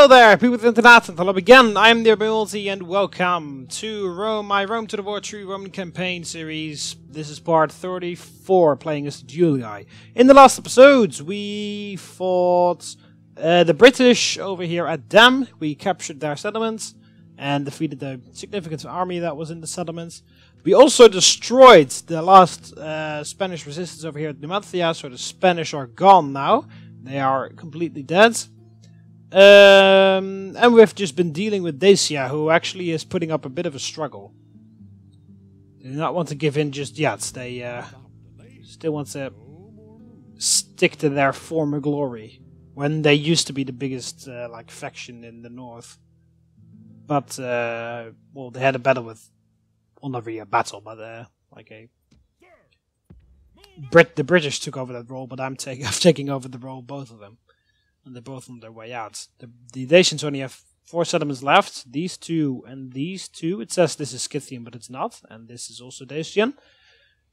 Hello there, people with the internet, and hello again. I am TheMBmulti, and welcome to Rome, my Rome to the War 3 Roman campaign series. This is part 34, playing as the Julii. In the last episodes, we fought the British over here at Dam. We captured their settlements and defeated the significant army that was in the settlements. We also destroyed the last Spanish resistance over here at Numantia, so the Spanish are gone now. They are completely dead. And we've just been dealing with Dacia, who actually is putting up a bit of a struggle. They do not want to give in just yet. They still want to stick to their former glory, when they used to be the biggest like faction in the north. But well, they had a battle with, well, not really a battle, but like a the British took over that role, but I'm taking over the role of both of them. And they're both on their way out. The Dacians only have 4 settlements left. These two and these two. It says this is Scythian, but it's not. And this is also Dacian.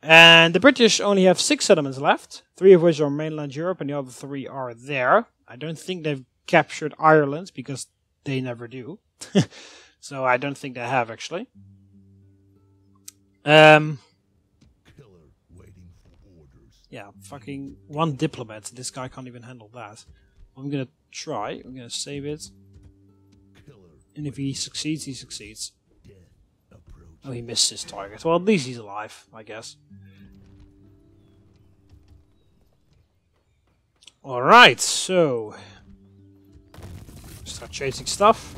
And the British only have 6 settlements left. 3 of which are mainland Europe, and the other 3 are there. I don't think they've captured Ireland, because they never do. So I don't think they have, actually. Yeah, fucking 1 diplomat. This guy can't even handle that. I'm gonna try. I'm gonna save it. And if he succeeds, he succeeds. Oh, he missed his target. Well, at least he's alive, I guess. Alright, so... start chasing stuff.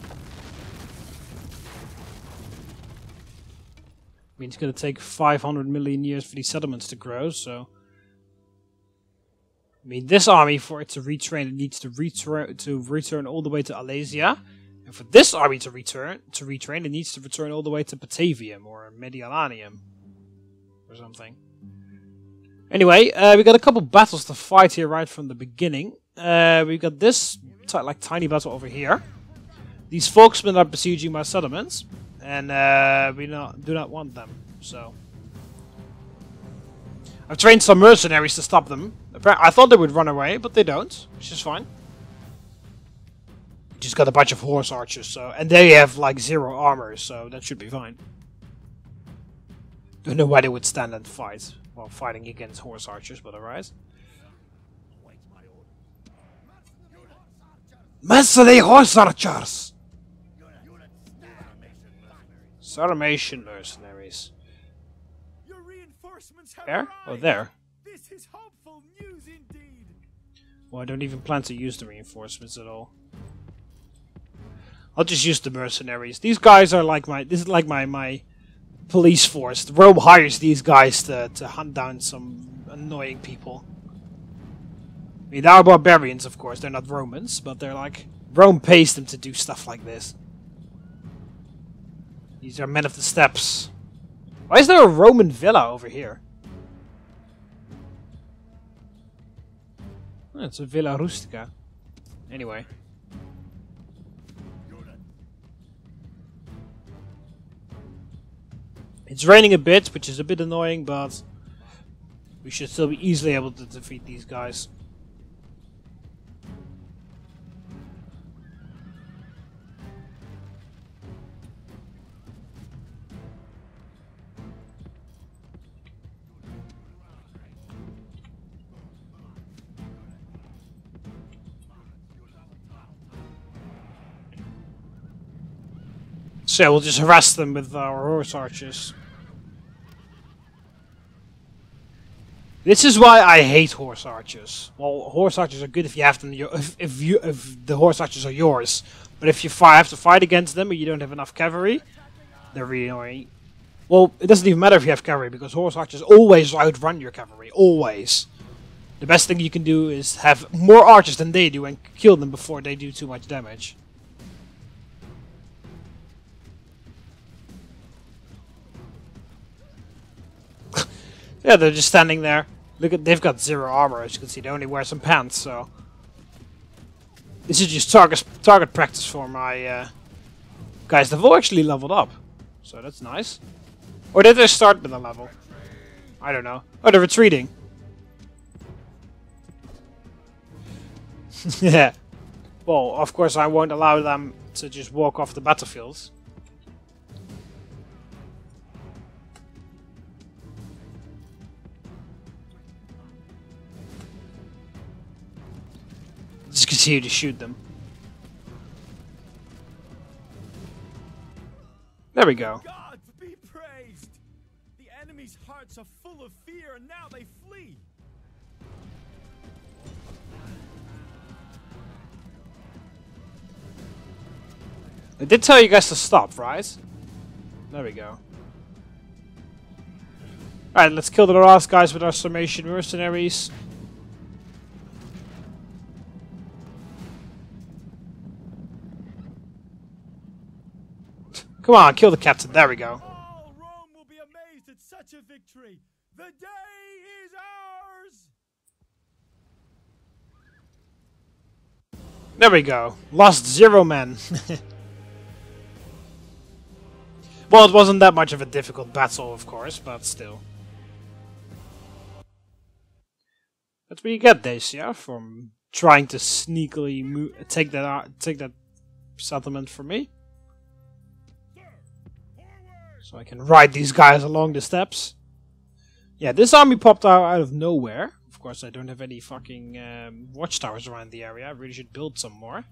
I mean, it's gonna take 500 million years for these settlements to grow, so... I mean, this army, for it to retrain, it needs to return all the way to Alesia. And for this army to retrain, it needs to return all the way to Batavium or Medialanium or something. Anyway, we got a couple battles to fight here right from the beginning. We got this like tiny battle over here. These folksmen are besieging my settlements, and we do not want them. So I've trained some mercenaries to stop them. I thought they would run away, but they don't, which is fine. Just got a bunch of horse archers, so, and they have like 0 armor, so that should be fine. Don't know why they would stand and fight while fighting against horse archers, but alright. Master the horse archers! Sarmatian mercenaries. There? Oh, there. This is hopeful news indeed. Well, I don't even plan to use the reinforcements at all. I'll just use the mercenaries. These guys are like my... this is like my police force. Rome hires these guys to hunt down some annoying people. I mean, they are barbarians, of course. They're not Romans, but they're like... Rome pays them to do stuff like this. These are men of the steppes. Why is there a Roman villa over here? Oh, it's a Villa Rustica. Anyway. It's raining a bit, which is a bit annoying, but we should still be easily able to defeat these guys. So we'll just harass them with our horse archers. This is why I hate horse archers. Well, horse archers are good if you have them. If the horse archers are yours, but if you have to fight against them and you don't have enough cavalry, they're really annoying. Well, it doesn't even matter if you have cavalry, because horse archers always outrun your cavalry. Always. The best thing you can do is have more archers than they do and kill them before they do too much damage. Yeah, they're just standing there. Look at, they've got 0 armor, as you can see. They only wear some pants, so this is just target practice for my guys. They've all actually leveled up, so that's nice. Or did they start with a level? I don't know. Oh, they're retreating. Yeah. Well, of course I won't allow them to just walk off the battlefield. Just continue to shoot them. There we go. Gods be praised! The enemy's hearts are full of fear, and now they flee. I did tell you guys to stop, right? There we go. Alright, let's kill the last guys with our Sarmatian mercenaries. Come on, kill the captain. There we go. All Rome will be amazed at such a victory. The day is ours! There we go. Lost 0 men. Well, it wasn't that much of a difficult battle, of course, but still. That's what you get, Dacia, from trying to sneakily take that settlement from me. So I can ride these guys along the steps. Yeah, this army popped out of nowhere. Of course, I don't have any fucking watchtowers around the area. I really should build some more.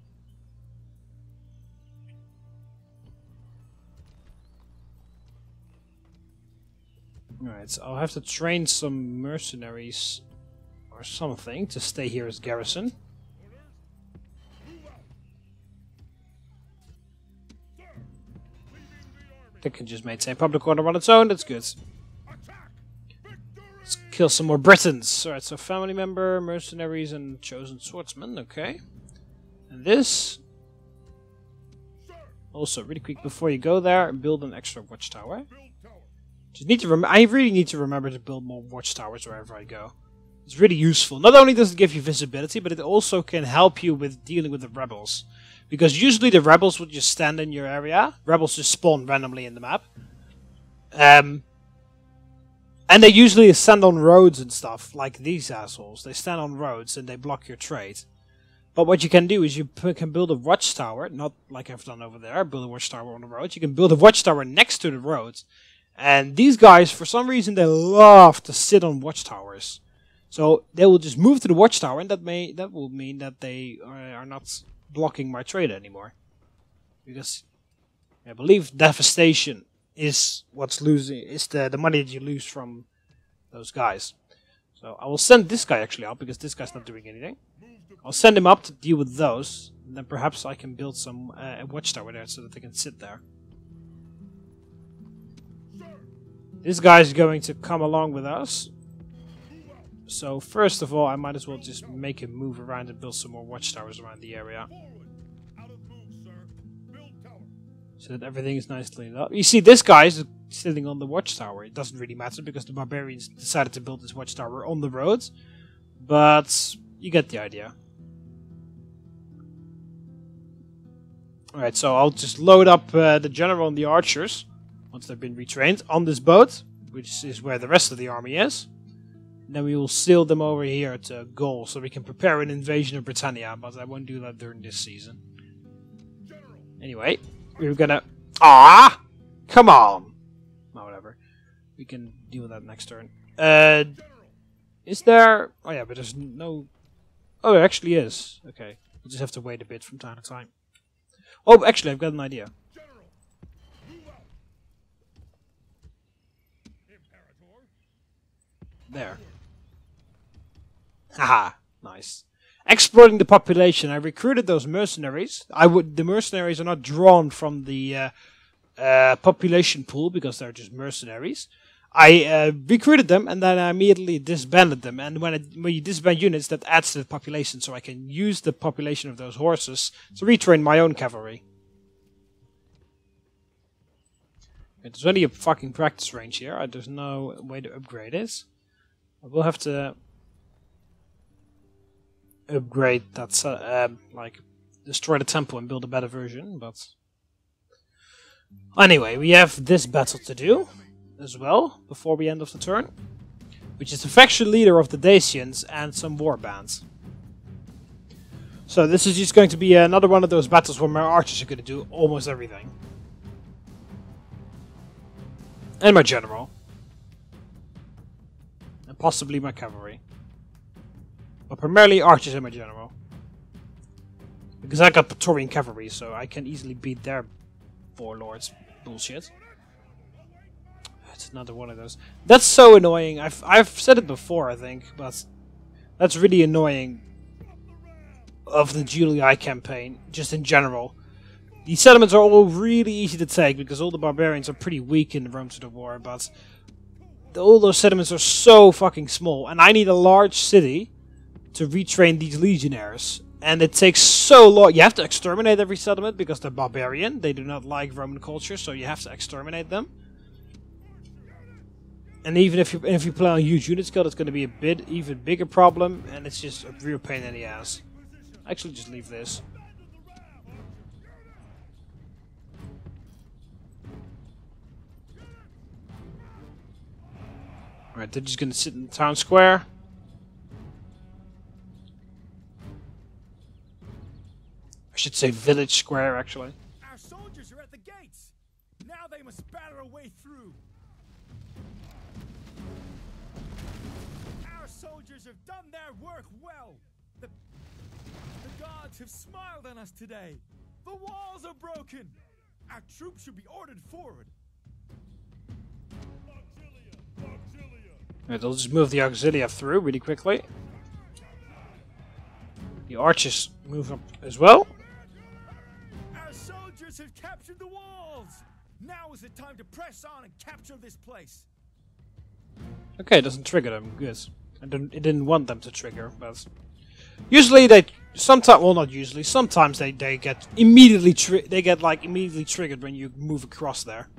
Alright, so I'll have to train some mercenaries or something to stay here as garrison. They can just maintain public order on its own, that's good. Let's kill some more Britons. Alright, so family member, mercenaries, and chosen swordsman, okay. And this... Also, really quick before you go there, build an extra watchtower. Just need to I really need to remember to build more watchtowers wherever I go. It's really useful. Not only does it give you visibility, but it also can help you with dealing with the rebels. Because usually the rebels would just stand in your area. Rebels just spawn randomly in the map. And they usually stand on roads and stuff, like these assholes. They stand on roads and they block your trade. But what you can do is you can build a watchtower, not like I've done over there, build a watchtower on the road. You can build a watchtower next to the road. And these guys, for some reason, they love to sit on watchtowers. So they will just move to the watchtower, and that will mean that they are not blocking my trade anymore. Because I believe devastation is what's losing, is the money that you lose from those guys. So I will send this guy actually up, because this guy's not doing anything. I'll send him up to deal with those, and then perhaps I can build some watchtower there so that they can sit there. This guy's going to come along with us. So first of all, I might as well just make him move around and build some more watchtowers around the area. So that everything is nicely lit up. You see, this guy is sitting on the watchtower. It doesn't really matter because the barbarians decided to build this watchtower on the road. But you get the idea. Alright, so I'll just load up the general and the archers. Once they've been retrained on this boat, which is where the rest of the army is. And then we will sail them over here to Gaul, so we can prepare an invasion of Britannia, but I won't do that during this season. Anyway, we're gonna... Ah! Come on! No, whatever. We can deal with that next turn. Is there... Oh yeah, but there's no... Oh, there actually is. Okay. We'll just have to wait a bit from time to time. Oh, actually, I've got an idea. There. Haha, nice. Exploiting the population. I recruited those mercenaries. The mercenaries are not drawn from the population pool because they're just mercenaries. I recruited them and then I immediately disbanded them. And when you disband units, that adds to the population, so I can use the population of those horses to retrain my own cavalry. There's only a fucking practice range here. There's no way to upgrade it. I will have to upgrade that, like, destroy the temple and build a better version, but... Anyway, we have this battle to do, as well, before we end of the turn. Which is the faction leader of the Dacians and some war bands. So this is just going to be another one of those battles where my archers are going to do almost everything. And my general. And possibly my cavalry. But primarily archers and my general. Because I got Praetorian cavalry, so I can easily beat their warlords. Bullshit. It's another one of those. That's so annoying. I've said it before, I think, but that's really annoying of the Julii campaign, just in general. These settlements are all really easy to take because all the barbarians are pretty weak in the Rome to the War, but all those settlements are so fucking small, and I need a large city to retrain these legionnaires. And it takes so long. You have to exterminate every settlement because they're barbarian. They do not like Roman culture, so you have to exterminate them. And even if you play on huge unit scale, it's going to be a even bigger problem, and it's just a real pain in the ass. Actually, just leave this. Alright, they're just going to sit in the town square. I should say village square, actually. Our soldiers are at the gates. Now they must batter a way through. Our soldiers have done their work well. The gods have smiled on us today. The walls are broken. Our troops should be ordered forward. Right, I'll just move the auxilia through really quickly. The archers move up as well. Our soldiers have captured the walls. Now is the time to press on and capture this place. Okay, it doesn't trigger them. Good. It didn't want them to trigger, but usually they sometimes, well, not usually. Sometimes they get immediately immediately triggered when you move across there.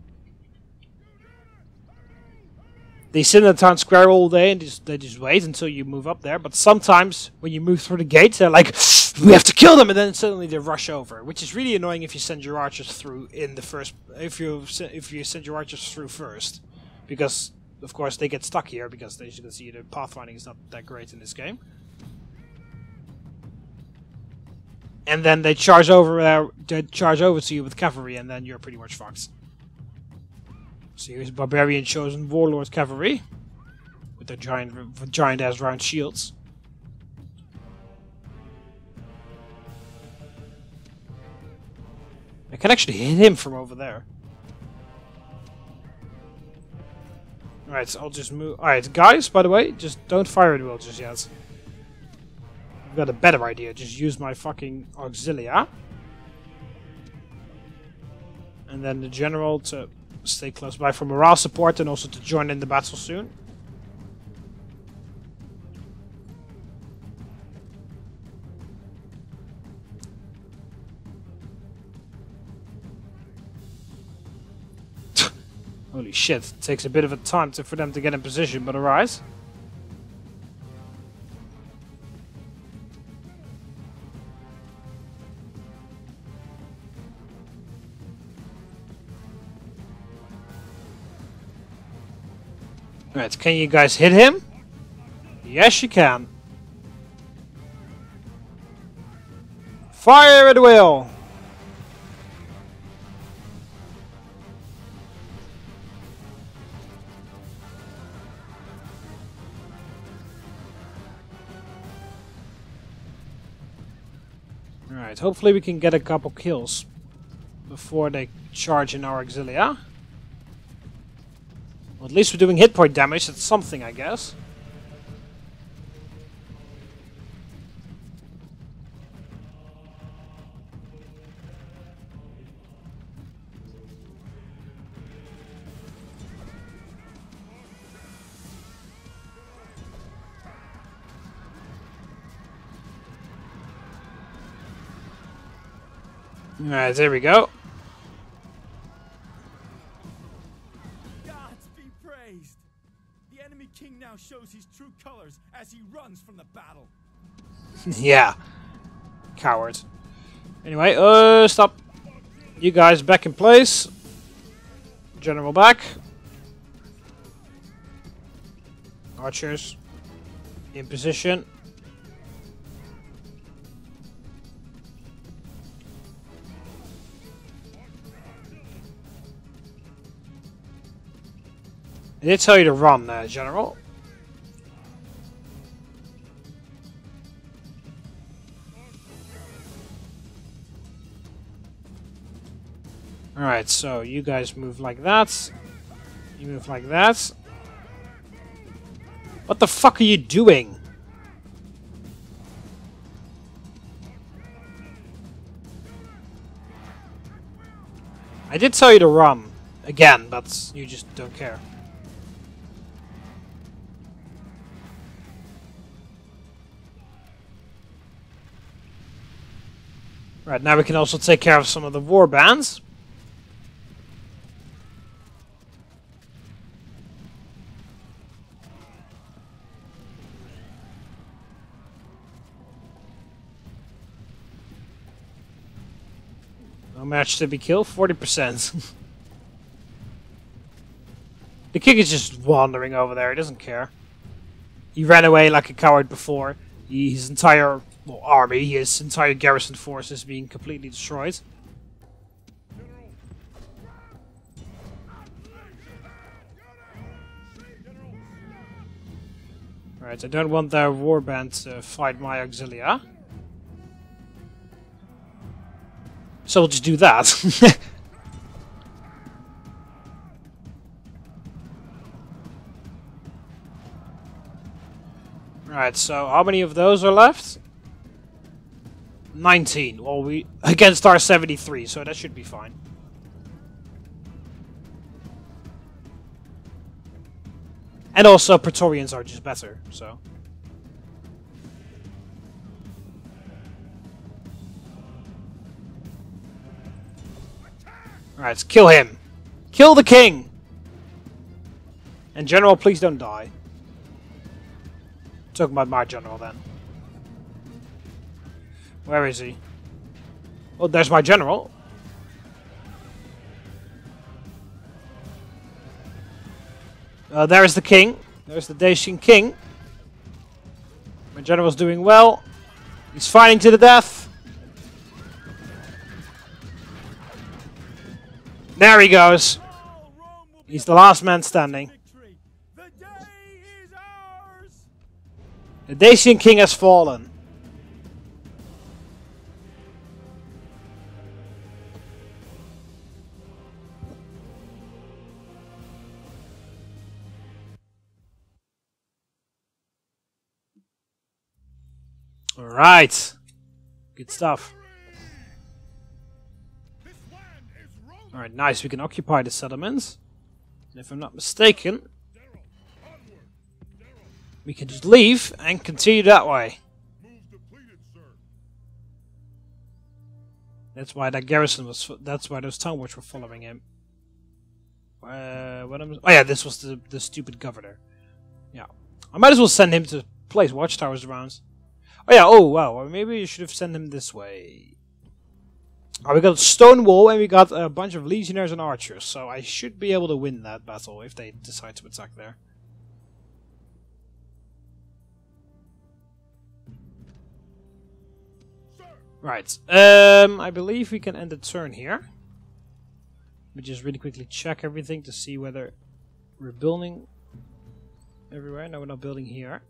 They sit in the town square all day and they just wait until you move up there. But sometimes when you move through the gates, they're like, "We have to kill them!" and then suddenly they rush over, which is really annoying if you send your archers through in the first. If you send your archers through first, because of course they get stuck here because as you can see, the pathfinding is not that great in this game. And then they charge over to you with cavalry, and then you're pretty much fucked. So here's barbarian chosen warlord cavalry with their giant ass round shields. I can actually hit him from over there. Alright, so I'll just move. Alright, guys, by the way, just don't fire at will just yet. I've got a better idea. Just use my fucking auxilia. And then the general to stay close by for morale support and also to join in the battle soon. Holy shit, it takes a bit of a time for them to get in position, but alright. Right, can you guys hit him? Yes, you can. Fire at will! Alright, hopefully we can get a couple kills before they charge in our auxilia. Well, at least we're doing hit point damage, that's something, I guess. Alright, there we go. Gods be praised. The enemy king now shows his true colors as he runs from the battle. Yeah. Coward. Anyway, stop. You guys back in place. General back. Archers in position. I did tell you to run, General. Alright, so you guys move like that. You move like that. What the fuck are you doing? I did tell you to run. Again, but you just don't care. Right, now we can also take care of some of the war bands. No match to be killed, 40%. The king is just wandering over there, he doesn't care. He ran away like a coward before. His entire army, his entire garrison force is being completely destroyed. Right, I don't want their warband to fight my auxilia. So we'll just do that. Right, so how many of those are left? 19. Well, we against our 73, so that should be fine. And also, Pretorians are just better, so. Alright, kill him. Kill the king! And General, please don't die. Talking about my general then. Where is he? Oh, there's my general. There's the king. There's the Dacian king. My general's doing well. He's fighting to the death. There he goes. He's the last man standing. The Dacian king has fallen. Alright. Good stuff. Alright, nice. We can occupy the settlements. And if I'm not mistaken, we can just leave and continue that way. That's why that garrison was. That's why those town wards were following him. Oh yeah, this was the stupid governor. Yeah, I might as well send him to place watchtowers around. Oh yeah. Oh wow. Well, maybe you should have sent him this way. Oh, we got a stone wall and we got a bunch of legionnaires and archers. So I should be able to win that battle if they decide to attack there. Right, I believe we can end the turn here. Let me just really quickly check everything to see whether we're building everywhere. No, we're not building here.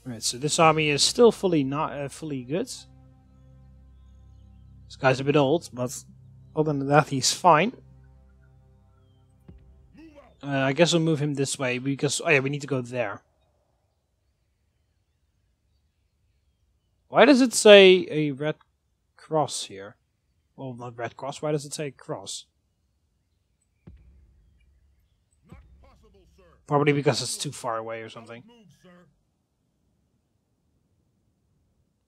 Right, so this army is still fully good. This guy's a bit old, but other than that, he's fine. I guess we'll move him this way because oh yeah, we need to go there. Why does it say a red cross here? Well, not red cross. Why does it say cross? Probably because it's too far away or something.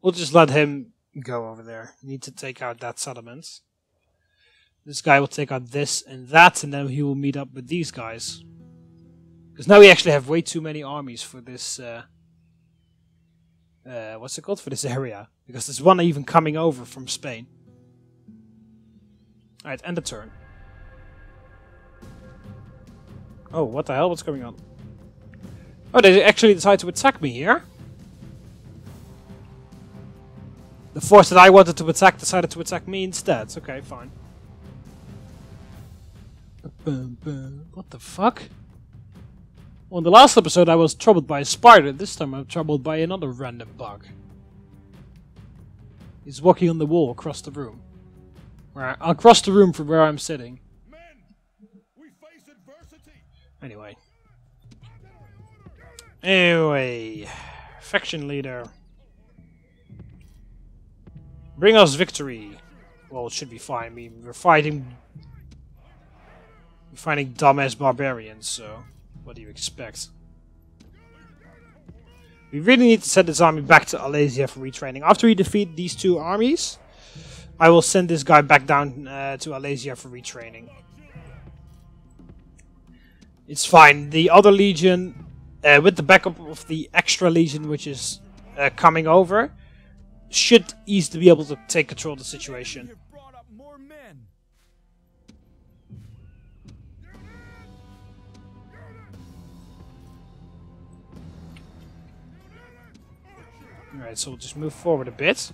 We'll just let him go over there. We need to take out that settlement. This guy will take out this and that, and then he will meet up with these guys. Because now we actually have way too many armies for this, what's it called? For this area. Because there's one even coming over from Spain. Alright, end the turn. Oh, what the hell? What's going on? Oh, they actually decide to attack me here. The force that I wanted to attack decided to attack me instead. Okay, fine. What the fuck? Well, in the last episode I was troubled by a spider. This time I'm troubled by another random bug. He's walking on the wall across the room. Across the room from where I'm sitting. Men, we face adversity. Anyway. Faction leader. Bring us victory. Well, it should be fine. I mean, we're fighting dumbass barbarians, so what do you expect? We really need to send this army back to Auxillia for retraining. After we defeat these two armies, I will send this guy back down to Auxillia for retraining. It's fine. The other legion, with the backup of the extra legion which is coming over, should easily be able to take control of the situation. Alright, so we'll just move forward a bit.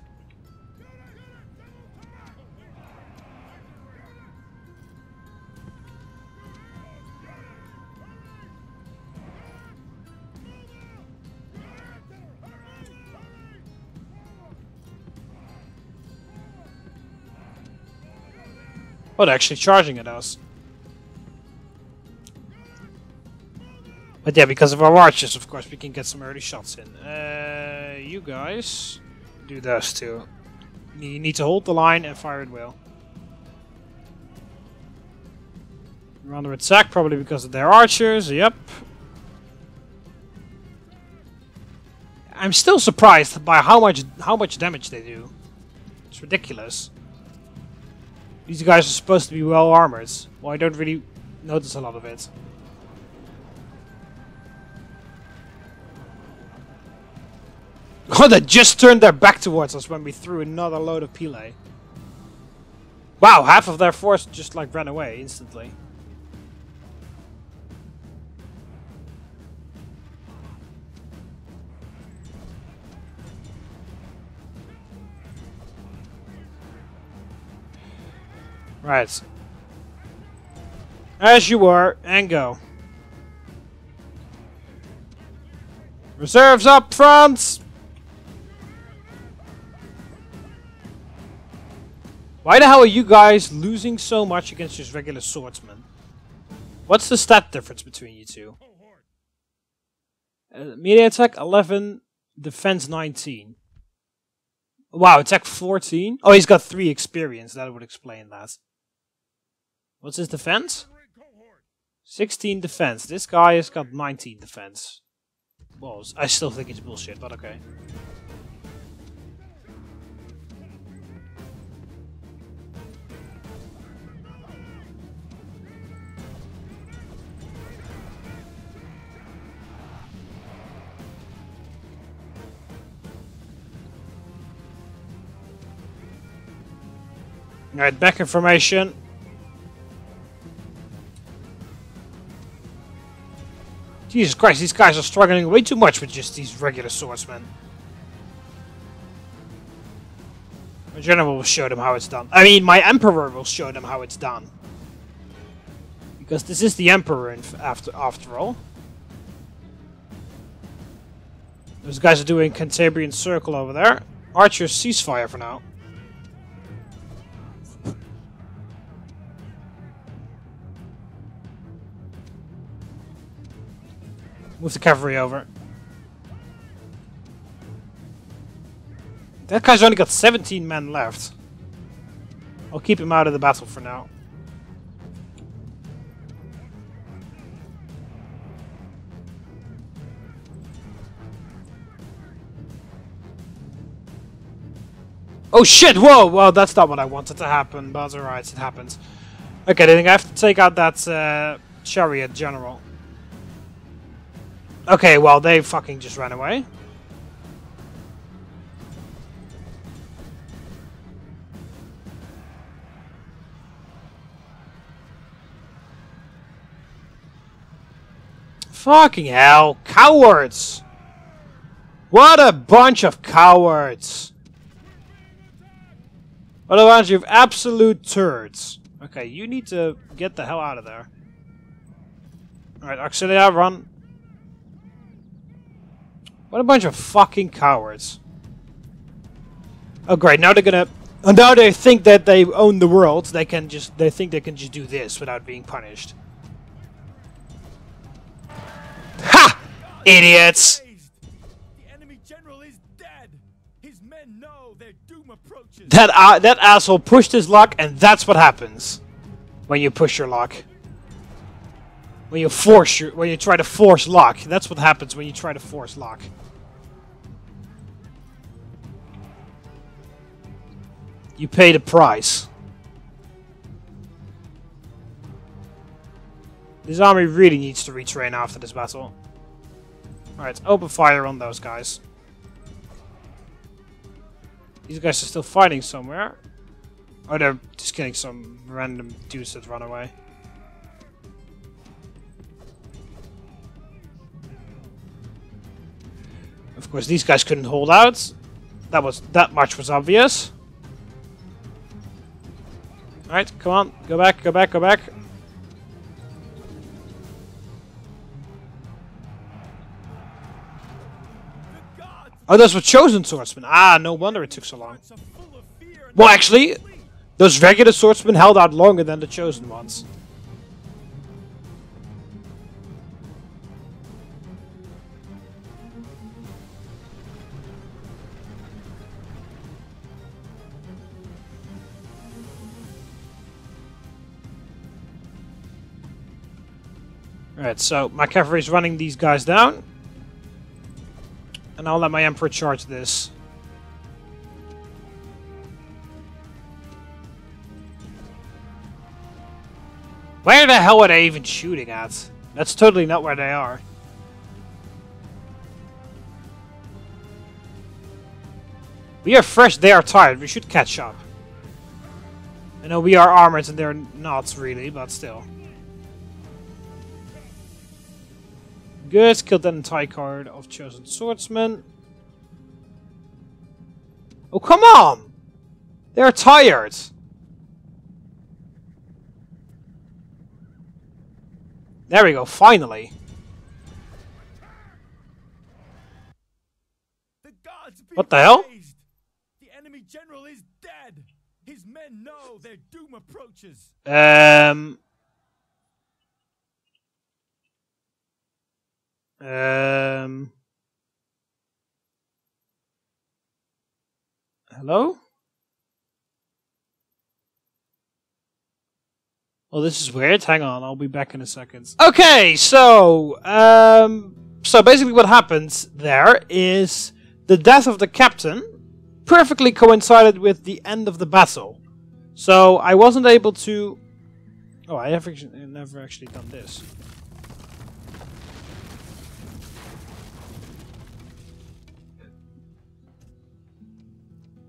Oh, they're actually charging at us. But yeah, because of our archers, of course, we can get some early shots in. You guys do those two. You need to hold the line and fire at will. We're under attack, probably because of their archers. Yep. I'm still surprised by how much damage they do. It's ridiculous. These guys are supposed to be well armored. Well, I don't really notice a lot of it. Oh, they just turned their back towards us when we threw another load of pile. Wow, half of their force just like ran away instantly. Right. As you were, and go. Reserves up front! Why the hell are you guys losing so much against just regular swordsmen? What's the stat difference between you two? Melee attack 11, defense 19. Wow, attack 14? Oh, he's got 3 experience, that would explain that. What's his defense? 16 defense. This guy has got 19 defense. Well, I still think it's bullshit, but okay. Alright, back in formation. Jesus Christ, these guys are struggling way too much with just these regular swordsmen. My general will show them how it's done. I mean, my emperor will show them how it's done. Because this is the emperor after all. Those guys are doing Cantabrian Circle over there. Archers, ceasefire for now. Move the cavalry over. That guy's only got 17 men left. I'll keep him out of the battle for now. Oh shit! Whoa! Well, that's not what I wanted to happen, but alright, it happens. Okay, I think I have to take out that chariot general. Okay, well, they fucking just ran away. Fucking hell, cowards! What a bunch of cowards! Otherwise, you have absolute turds. Okay, you need to get the hell out of there. Alright, auxillia, run. What a bunch of fucking cowards. Oh great, now they're gonna... And now they think that they own the world. They think they can just do this without being punished. Ha! Idiots! The enemy general is dead. His men know their doom approaches. That asshole pushed his luck, and that's what happens when you push your luck. When you try to force luck, that's what happens when you try to force luck. You pay the price. This army really needs to retrain after this battle. Alright, open fire on those guys. These guys are still fighting somewhere. Oh, they're just killing some random dudes that run away. Of course, these guys couldn't hold out. That much was obvious. Alright, come on. Go back, go back, go back. Oh, those were chosen swordsmen. Ah, no wonder it took so long. Well, actually, those regular swordsmen held out longer than the chosen ones. Alright, so my cavalry is running these guys down. And I'll let my emperor charge this. Where the hell are they even shooting at? That's totally not where they are. We are fresh, they are tired. We should catch up. I know we are armored and they're not really, but still. Good, killed that entire card of chosen swordsmen. Oh, come on! They're tired! There we go, finally. What the hell? The enemy general is dead. His men know their doom approaches. Hello? Well, this is weird. Hang on, I'll be back in a second. Okay, so basically what happens there is the death of the captain perfectly coincided with the end of the battle. So I wasn't able to... Oh, I have never actually done this.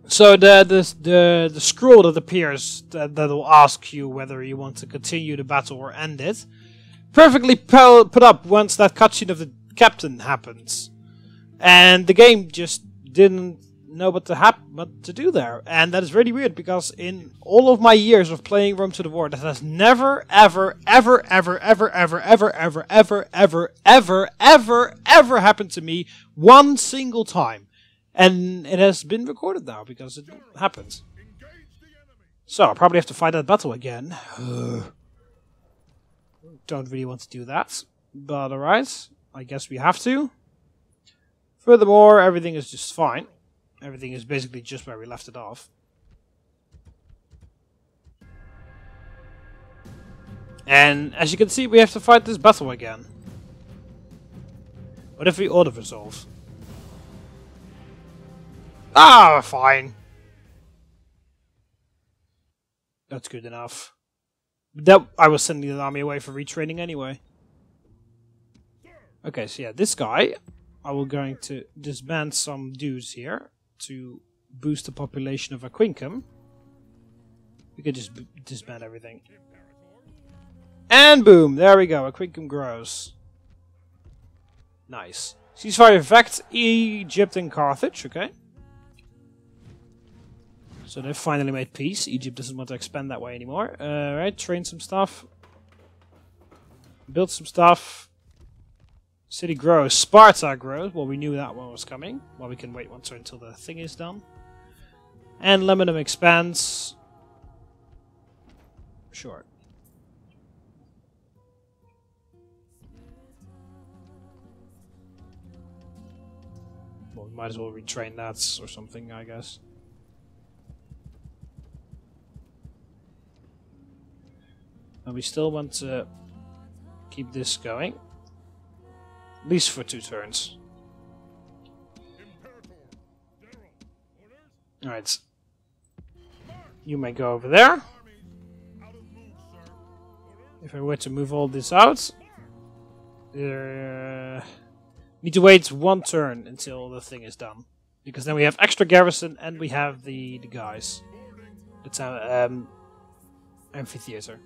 So the scroll that appears that will ask you whether you want to continue the battle or end it, perfectly put up once that cutscene of the captain happens, and the game just didn't know what to do there, and that is really weird because in all of my years of playing Rome to the War, that has never ever happened to me one single time. And it has been recorded now, because it happens. So, I'll probably have to fight that battle again. Don't really want to do that. But alright, I guess we have to. Furthermore, everything is just fine. Everything is basically just where we left it off. And as you can see, we have to fight this battle again. What if we auto-resolve? Ah, fine. That's good enough. That I was sending the army away for retraining anyway. Okay, so yeah, this guy, I will going to disband some dudes here to boost the population of Aquincum. We could just disband everything. And boom, there we go, Aquincum grows. Nice. Ceasefire effect, Egypt and Carthage, okay. So they've finally made peace. Egypt doesn't want to expand that way anymore. Right, train some stuff. Build some stuff. City grows. Sparta grows. Well, we knew that one was coming. Well, we can wait one turn until the thing is done. And Lebanon expands. Sure. Well, we might as well retrain that or something, I guess. And we still want to keep this going. At least for 2 turns. Alright. You may go over there. If I were to move all this out, need to wait 1 turn until the thing is done, because then we have extra garrison and we have the guys. It's amphitheater.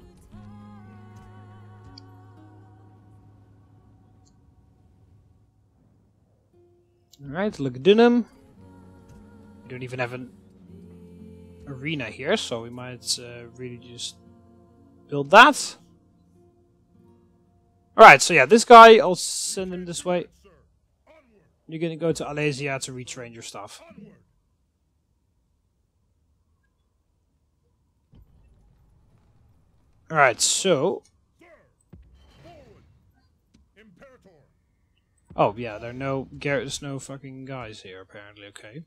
All right, look at Dunham. We don't even have an arena here, so we might really just build that. Alright, so yeah, this guy, I'll send him this way. You're gonna go to Alesia to retrain your stuff. Alright, so... Oh, yeah, there's no fucking guys here, apparently, okay.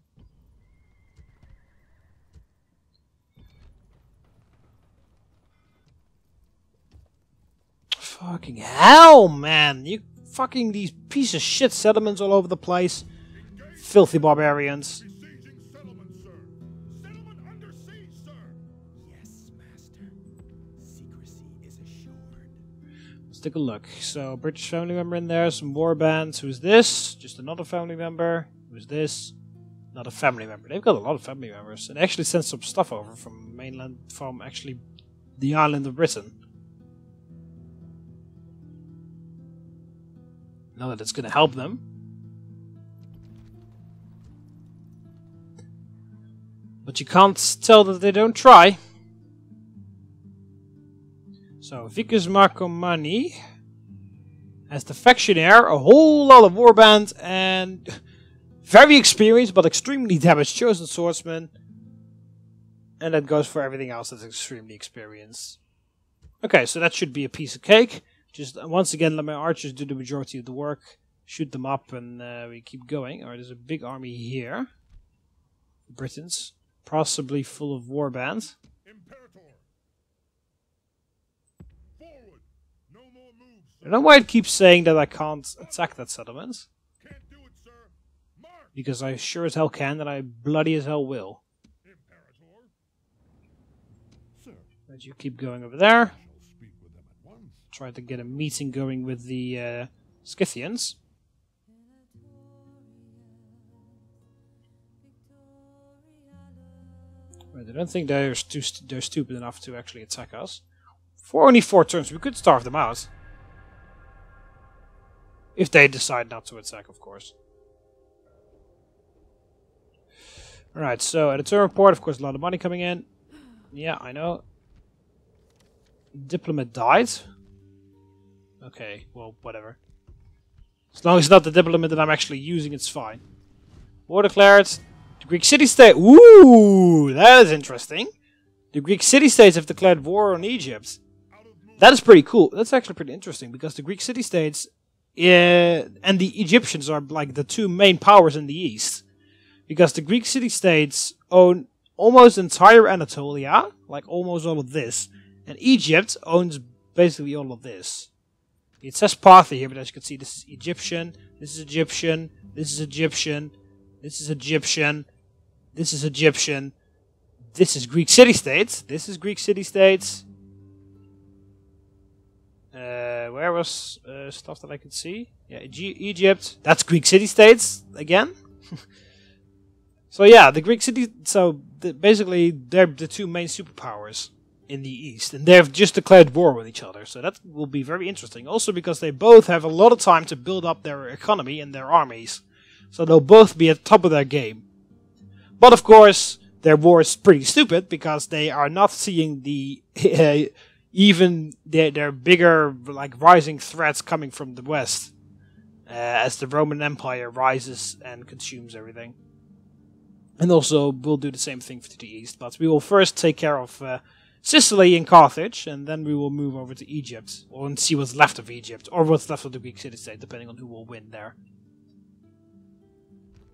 Fucking hell, man! You fucking these piece of shit settlements all over the place. Filthy barbarians. Let's take a look. So, British family member in there, some war bands. Who's this? Just another family member. Who's this? Not a family member. They've got a lot of family members. And they actually sent some stuff over from mainland, from actually the island of Britain. Not that it's going to help them. But you can't tell that they don't try. So, Vicus Marcomani as the factionaire, a whole lot of warband and very experienced but extremely damaged chosen swordsman. And that goes for everything else that's extremely experienced. Okay, so that should be a piece of cake. Just once again, let my archers do the majority of the work. Shoot them up and we keep going. Alright, there's a big army here. Britons. Possibly full of warbands. I don't know why it keeps saying that I can't attack that settlement. Because I sure as hell can, and I bloody as hell will. But you keep going over there. Try to get a meeting going with the Scythians. Right, I don't think they're stupid enough to actually attack us. For only 4 turns, we could starve them out. If they decide not to attack, of course. Alright, so at a turn report, of course, a lot of money coming in. Yeah, I know. Diplomat died. Okay, well, whatever. As long as it's not the diplomat that I'm actually using, it's fine. War declared. The Greek city-state. Ooh, that is interesting. The Greek city-states have declared war on Egypt. That is pretty cool. That's actually pretty interesting, because the Greek city-states and the Egyptians are like the 2 main powers in the east. Because the Greek city-states own almost entire Anatolia, like almost all of this. And Egypt owns basically all of this. It says Partha here, but as you can see, this is Egyptian, this is Egyptian, this is Egyptian, this is Egyptian, this is Egyptian, this is Greek city-states, this is Greek city-states. Where was stuff that I could see? Yeah, Egypt, that's Greek city-states, again. So yeah, the Greek city, basically they're the 2 main superpowers in the east, and they've just declared war with each other, so that will be very interesting. Also because they both have a lot of time to build up their economy and their armies, so they'll both be at the top of their game. But of course, their war is pretty stupid because they are not seeing the even their bigger like rising threats coming from the west as the Roman Empire rises and consumes everything. And also we'll do the same thing to the east, but we will first take care of Sicily and Carthage, and then we will move over to Egypt and see what's left of Egypt or what's left of the Greek city-state, depending on who will win there.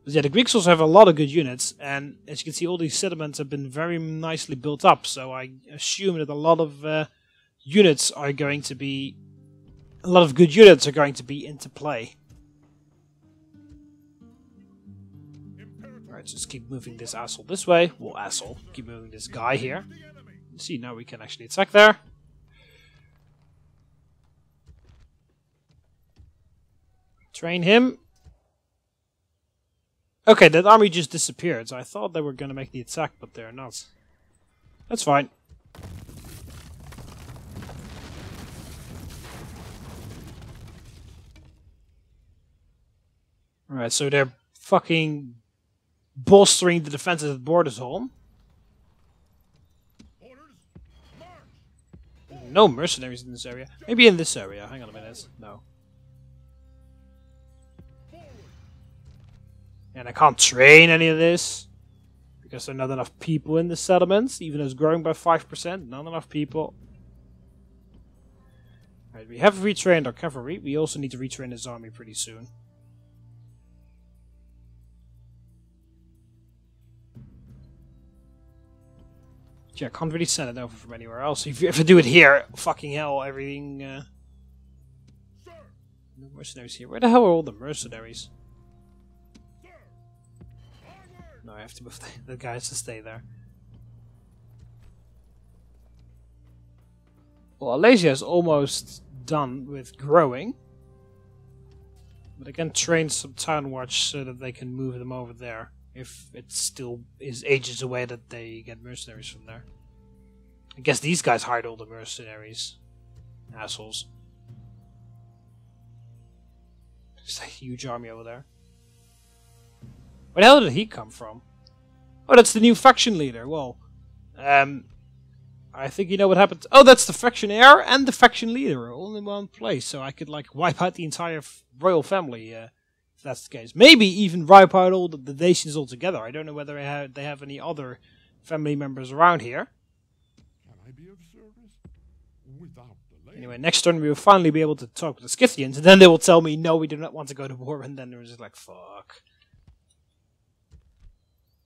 But yeah, the Greeks also have a lot of good units, and as you can see, all these settlements have been very nicely built up. So I assume that a lot of good units are going to be into play. Alright, just keep moving this asshole this way. Well, asshole, keep moving this guy here. See, now we can actually attack there. Train him. Okay, that army just disappeared, so I thought they were going to make the attack, but they're not. That's fine. Alright, so they're fucking bolstering the defenses at borders home. No mercenaries in this area. Maybe in this area. Hang on a minute. No. And I can't train any of this because there are not enough people in the settlements, even though it's growing by 5%. Not enough people. Alright, we have retrained our cavalry. We also need to retrain this army pretty soon. Yeah, I can't really send it over from anywhere else. If I do it here, fucking hell, everything... No mercenaries here. Where the hell are all the mercenaries? No, I have to move the guys to stay there. Well, Alasia is almost done with growing. But I can train some town watch so that they can move them over there. If it still is ages away that they get mercenaries from there. I guess these guys hired all the mercenaries. Assholes. There's a huge army over there. Where the hell did he come from? Oh, that's the new faction leader. Well, I think you know what happened. Oh, that's the faction heir and the faction leader all in one place. So I could like wipe out the entire royal family. If that's the case. Maybe even wipe out all the Dacians altogether. I don't know whether they have any other family members around here. Can I be of service? Without delay. Anyway, next turn we will finally be able to talk with the Scythians, and then they will tell me, no, we do not want to go to war, and then they're just like, fuck.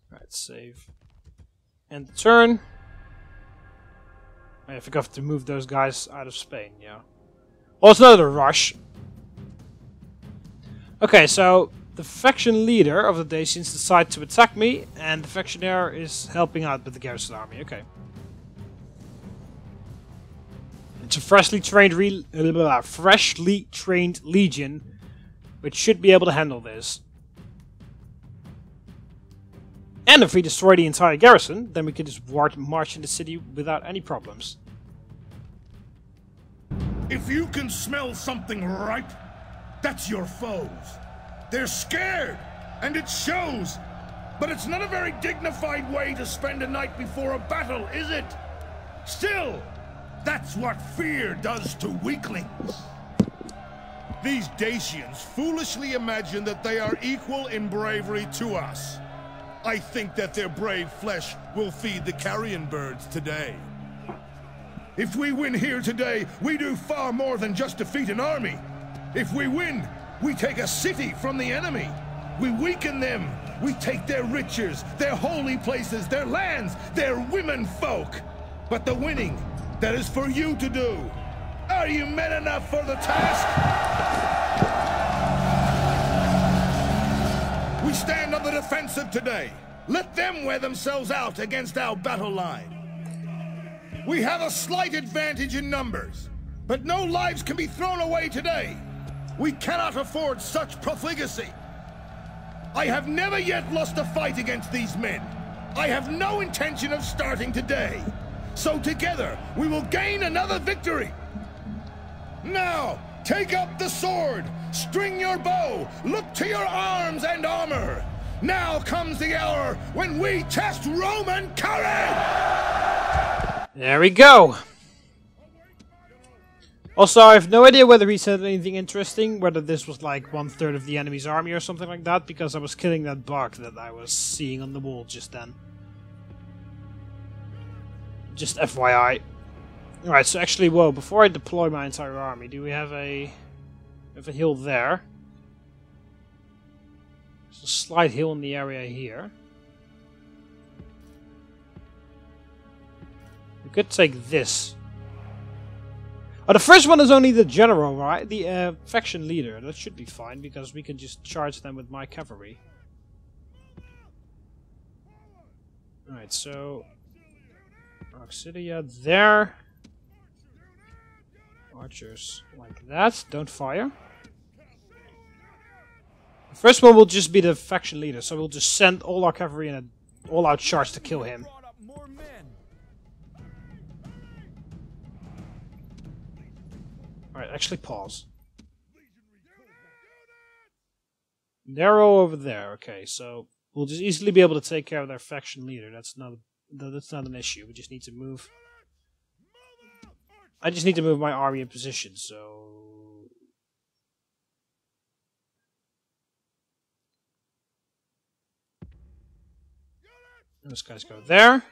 Right, save. End the turn. I forgot to move those guys out of Spain, yeah. Well, it's not a rush. Okay, so the faction leader of the Dacians decide to attack me, and the faction heir is helping out with the garrison army. Okay. It's a freshly trained legion, which should be able to handle this. And if we destroy the entire garrison, then we can just march in the city without any problems. If you can smell something right, that's your foes. They're scared, and it shows. But it's not a very dignified way to spend a night before a battle, is it? Still, that's what fear does to weaklings. These Dacians foolishly imagine that they are equal in bravery to us. I think that their brave flesh will feed the carrion birds today. If we win here today, we do far more than just defeat an army. If we win, we take a city from the enemy. We weaken them. We take their riches, their holy places, their lands, their women folk. But the winning, that is for you to do. Are you men enough for the task? We stand on the defensive today. Let them wear themselves out against our battle line. We have a slight advantage in numbers, but no lives can be thrown away today. We cannot afford such profligacy. I have never yet lost a fight against these men. I have no intention of starting today. So together, we will gain another victory. Now, take up the sword, string your bow, look to your arms and armor. Now comes the hour when we test Roman courage! There we go. Also, I have no idea whether he said anything interesting, whether this was like 1/3 of the enemy's army or something like that, because I was killing that bug that I was seeing on the wall just then. Just FYI. Alright, so actually, whoa, before I deploy my entire army, do we have a hill there? There's a slight hill in the area here. We could take this. Oh, the first one is only the general, right? The faction leader. That should be fine, because we can just charge them with my cavalry. Alright, so... auxillia there. Archers like that. Don't fire. The first one will just be the faction leader, so we'll just send all our cavalry in an all-out charge to kill him. Alright, actually pause. They're all over there. Okay, so we'll just easily be able to take care of their faction leader. That's not an issue. We just need to move. I just need to move my army in position, so... those guys go there.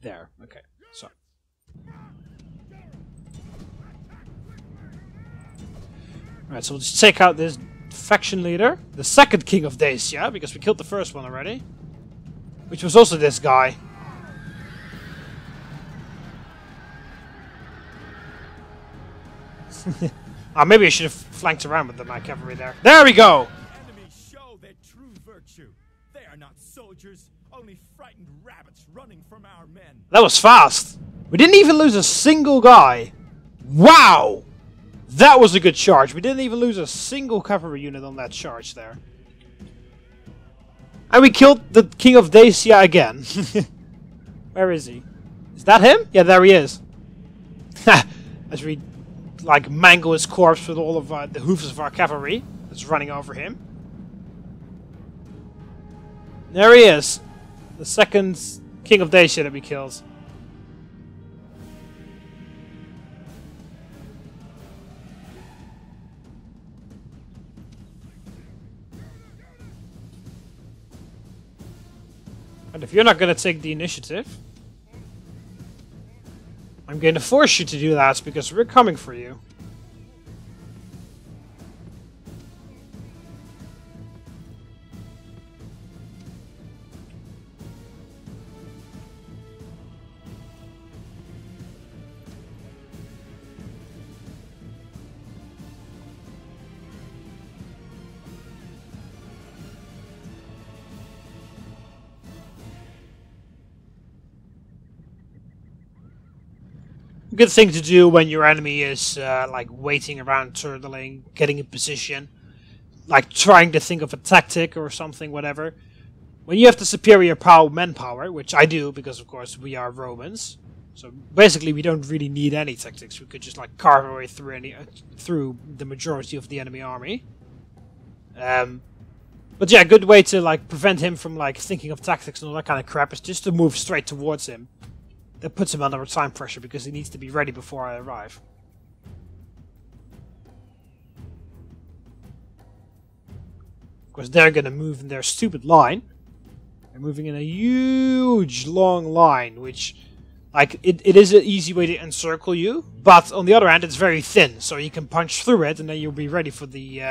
There, okay, so. Alright, so we'll just take out this faction leader, the second king of Dacia, because we killed the first one already, which was also this guy. Maybe I should have flanked around with my cavalry there. There we go! Enemies show their true virtue. They are not soldiers, only frightened rabbits running from our men. That was fast! We didn't even lose a single guy! Wow! That was a good charge. We didn't even lose a single cavalry unit on that charge there. And we killed the king of Dacia again. Where is he? Is that him? Yeah, there he is. As we like mangle his corpse with all of the hoofs of our cavalry that's running over him. There he is. The second king of Dacia that we killed. And if you're not going to take the initiative, I'm going to force you to do that because we're coming for you. Good thing to do when your enemy is like waiting around, turtling, getting in position, like trying to think of a tactic or something, whatever. When you have the superior manpower, which I do because of course we are Romans, so basically we don't really need any tactics. We could just like carve our way through the majority of the enemy army. But yeah, a good way to like prevent him from like thinking of tactics and all that kind of crap is just to move straight towards him. That puts him under time pressure because he needs to be ready before I arrive. Of course, they're going to move in their stupid line. They're moving in a huge, long line, which, like, it is an easy way to encircle you. But on the other hand, it's very thin, so you can punch through it, and then you'll be ready for the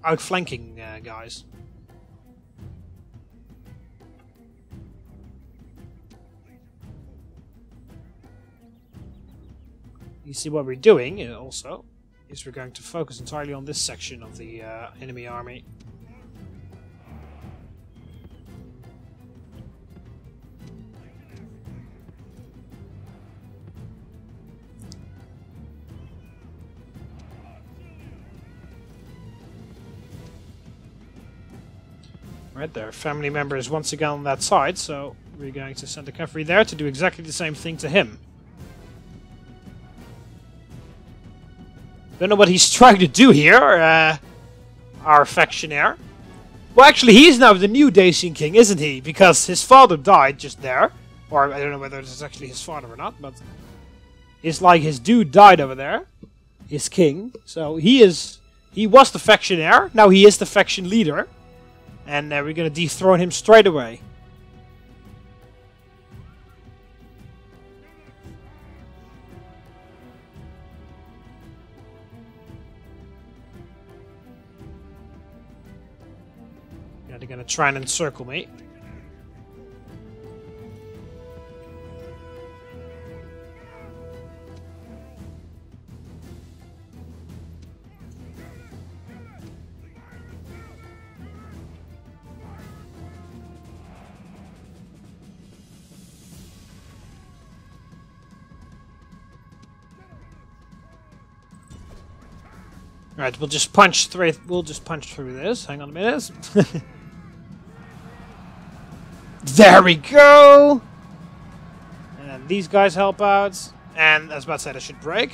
outflanking guys. You see what we're doing also is we're going to focus entirely on this section of the enemy army. Right, there are family members once again on that side, so we're going to send the cavalry there to do exactly the same thing to him. Don't know what he's trying to do here, our factionaire. Well, actually, he's now the new Dacian king, isn't he? Because his father died just there. Or, I don't know whether this is actually his father or not, but... It's like his dude died over there. His king. So, he was the factionaire. Now he is the faction leader. And we're gonna dethrone him straight away. Yeah, they're gonna try and encircle me. Alright, we'll just punch through this. Hang on a minute. There we go! And these guys help out. And as Matt said, I should break.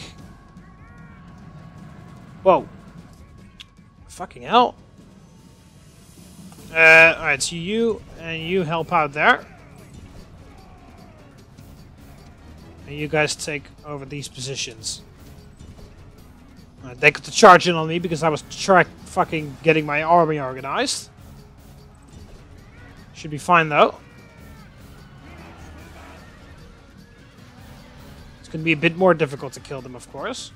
Whoa. Fucking hell. Alright, so you and you help out there. And you guys take over these positions. They got to charge in on me because I was fucking getting my army organized. Should be fine though. It's going to be a bit more difficult to kill them, of course.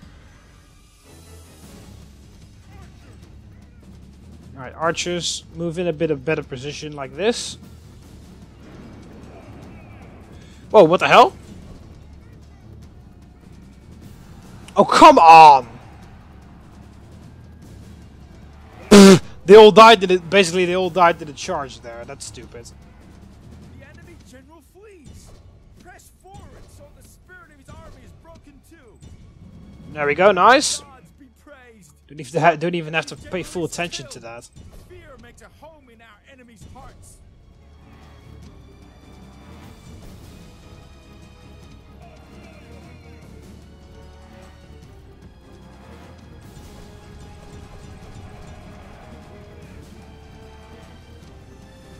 Alright, archers, move in a bit of better position like this. Whoa, what the hell? Oh, come on! They all died to the, basically they all died to the charge there. That's stupid. The enemy general flees. Press forward so the spirit of his army is broken too. There we go, nice. Gods be praised. Don't even have to pay full attention to that. Fear makes a home in our enemies' hearts.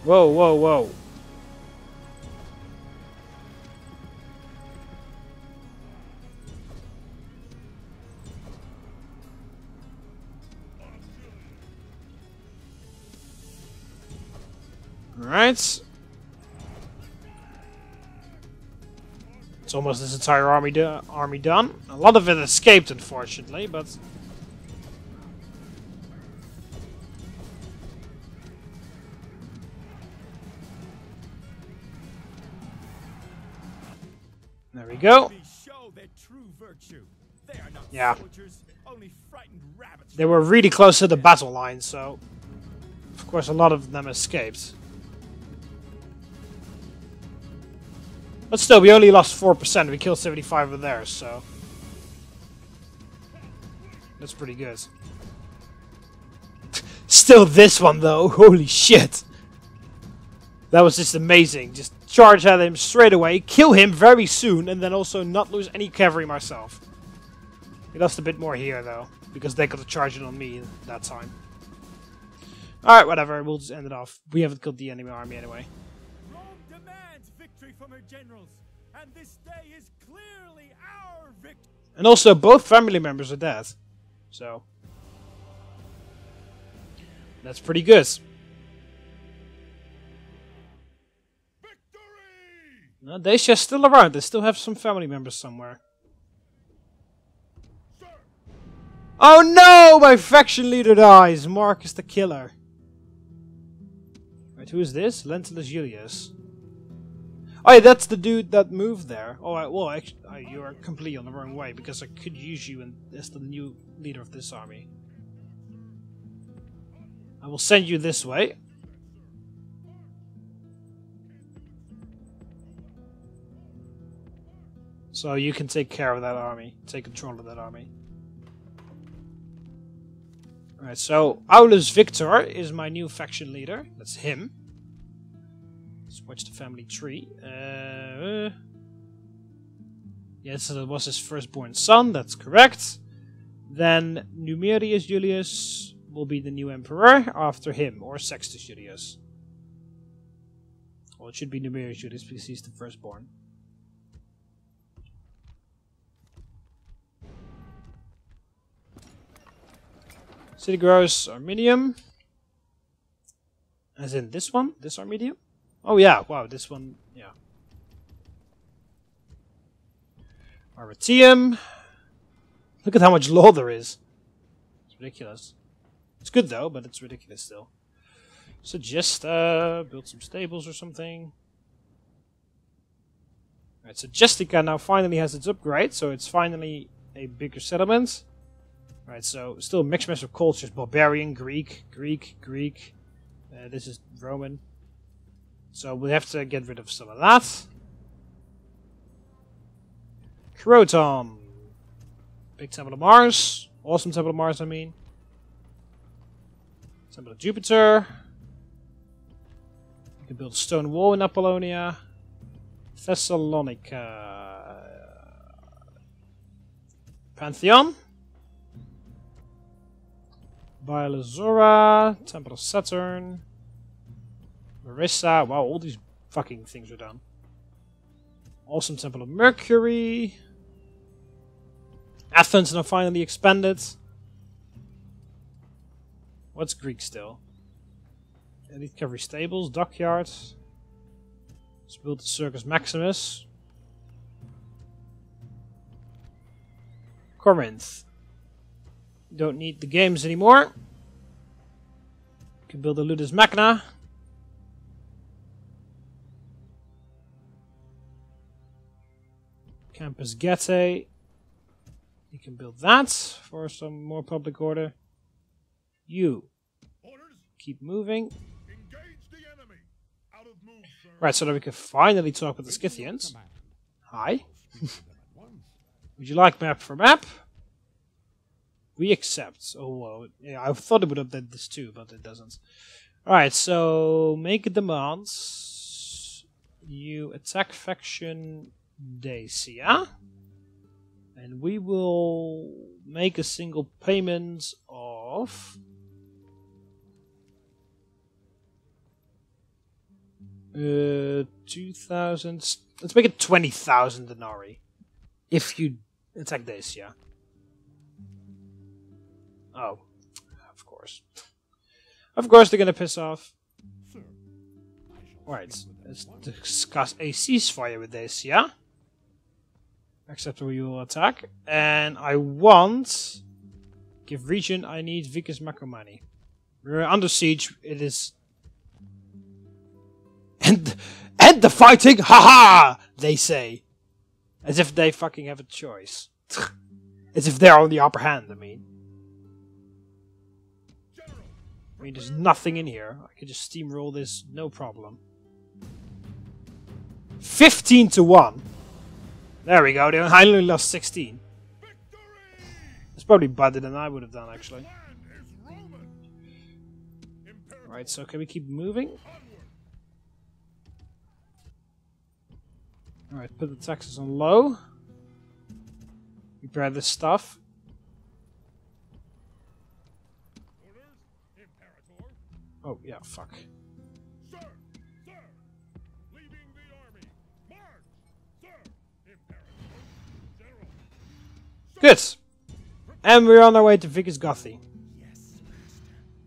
Whoa, whoa, whoa. Alright. It's almost this entire army done. A lot of it escaped, unfortunately, but... There we go. Yeah. They were really close to the battle line, so... Of course, a lot of them escaped. But still, we only lost 4%. We killed 75 of theirs, so... That's pretty good. Still this one, though. Holy shit. That was just amazing. Just charge at him straight away, kill him very soon, and then also not lose any cavalry myself. We lost a bit more here, though, because they got to charge it on me that time. Alright, whatever. We'll just end it off. We haven't killed the enemy army anyway. Rome demands victory from her generals, and this day is clearly our victory. And also, both family members are dead. So... That's pretty good. No, Dacians still around. They still have some family members somewhere. Oh no! My faction leader dies! Marcus the Killer. Right, who is this? Lentulus Julius. Oh yeah, that's the dude that moved there. Oh, well, actually, you are completely on the wrong way, because I could use you as the new leader of this army. I will send you this way. So you can take care of that army. Take control of that army. Alright, so Aulus Victor is my new faction leader. That's him. Let's watch the family tree. Yes, that was his firstborn son. That's correct. then Numerius Julius will be the new emperor after him, or Sextus Julius. Well, it should be Numerius Julius because he's the firstborn. City grows Arminium. As in this one? This Arminium? Oh yeah, wow, this one, yeah. Arretium. Look at how much law there is. It's ridiculous. It's good though, but it's ridiculous still. Suggest build some stables or something. Alright, so Gestica now finally has its upgrade, so it's finally a bigger settlement. Right, so still a mixed mess of cultures: barbarian, Greek. This is Roman. So we have to get rid of some of that. Croton. Big Temple of Mars. Awesome Temple of Mars, I mean. Temple of Jupiter. You can build a stone wall in Apollonia. Thessalonica. Pantheon. Bielazora. Temple of Saturn. Larissa. Wow, all these fucking things are done. Awesome Temple of Mercury. Athens now finally expanded. What's Greek still? Elite Cavalry Stables, Dockyards. Let's build the Circus Maximus. Corinth. Don't need the games anymore. Can build a Ludus Magna. Campus Getae. You can build that for some more public order. You keep moving. Right, so that we can finally talk with the Scythians. Hi. Would you like map for map? We accept. Oh, well, yeah, I thought it would update this too, but it doesn't. Alright, so make demands. You attack faction Dacia. And we will make a single payment of 2,000. Let's make it 20,000 denarii. If you attack Dacia. Oh, of course. Of course they're gonna piss off. Alright, let's discuss a ceasefire with Dacia. Except we will attack. And I want... Give region, I need Vicus Macromani. We're under siege, it is... End the fighting! Haha! They say. As if they fucking have a choice. As if they're on the upper hand, I mean. There's nothing in here. I could just steamroll this, no problem. 15-1. There we go, I only lost 16. It's probably better than I would have done, actually. Right, so can we keep moving? Alright, put the taxes on low. Repair this stuff. Oh, yeah, fuck. Good! And we're on our way to Vicus Gothi.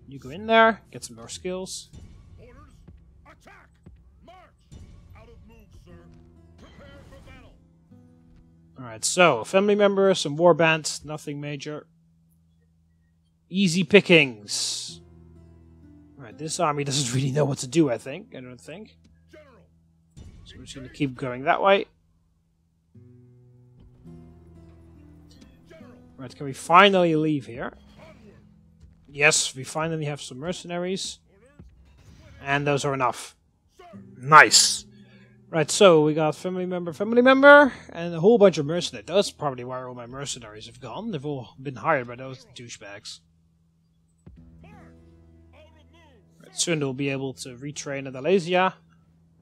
You go in there, get some more skills. Alright, so, family members, some warband, nothing major. Easy pickings. Alright, this army doesn't really know what to do, I don't think. So we're just going to keep going that way. Right, can we finally leave here? Yes, we finally have some mercenaries. And those are enough. Nice! Right, so we got family member, and a whole bunch of mercenaries. That's probably where all my mercenaries have gone. They've all been hired by those douchebags. Right, soon they'll be able to retrain at Alesia.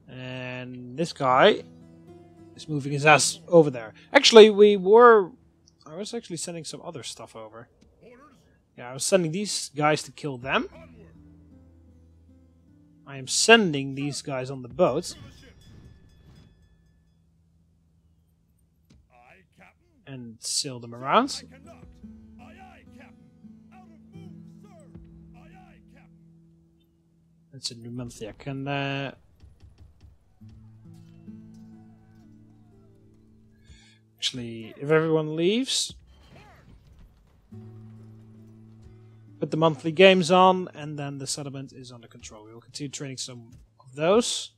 And this guy is moving his ass over there. Actually, we were... I was actually sending some other stuff over. Yeah, I was sending these guys to kill them. I am sending these guys on the boat. And sail them around. That's a new monthly. I can actually, if everyone leaves, put the monthly games on, and then the settlement is under control. We will continue training some of those.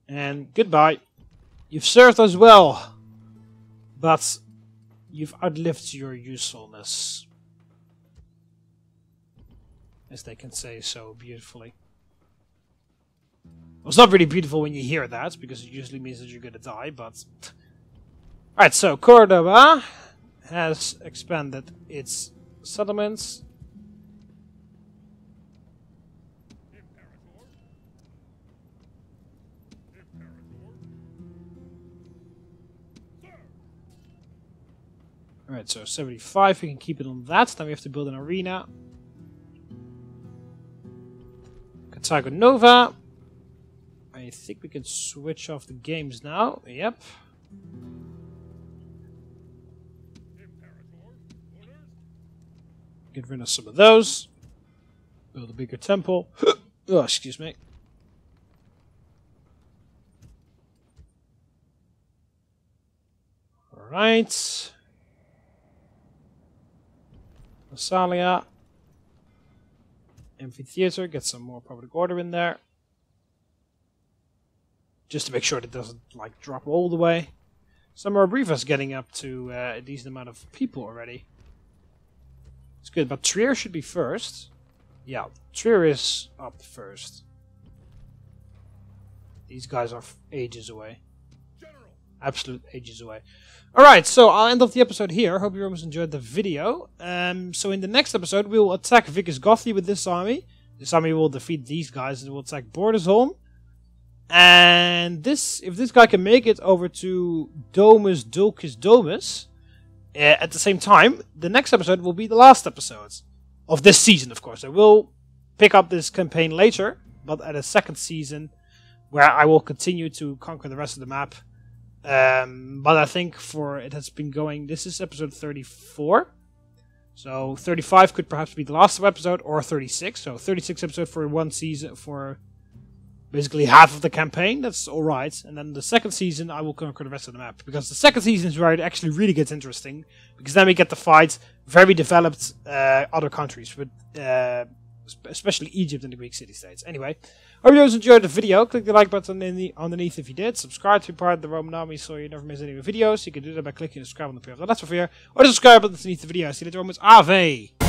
And goodbye. You've served us well, but you've outlived your usefulness, as they can say so beautifully. Well, it's not really beautiful when you hear that, because it usually means that you're gonna die, but... Alright, so Cordoba has expanded its settlements. Alright, so 75, we can keep it on that. Then we have to build an arena. Carthago Nova. I think we can switch off the games now. Yep. Get rid of some of those. Build a bigger temple. Oh, excuse me. Alright. Auxillia. Amphitheater, get some more public order in there. Just to make sure that it doesn't like drop all the way. Some more Briefers getting up to a decent amount of people already. It's good, but Trier should be first. Yeah, Trier is up first. These guys are ages away. Absolute ages away. Alright, so I'll end off the episode here. Hope you almost enjoyed the video. So in the next episode, we will attack Vicus Gothi with this army. This army will defeat these guys and will attack Bordesholm. And this, if this guy can make it over to Domus Dulcis Domus at the same time, the next episode will be the last episode of this season, of course. I will pick up this campaign later, but at a second season where I will continue to conquer the rest of the map. But I think for it has been going, this is episode 34. So 35 could perhaps be the last episode, or 36. So 36 episode for one season, for basically half of the campaign. That's alright. And then the second season I will conquer the rest of the map. Because the second season is where it actually really gets interesting. Because then we get to fight very developed other countries. With, especially Egypt and the Greek city-states. Anyway, hope you guys enjoyed the video. Click the like button underneath if you did. Subscribe to be part of the Roman army so you never miss any of the videos. You can do that by clicking the subscribe on the pair of the left over here, or the subscribe button underneath the video. See you later, Romans. Ave!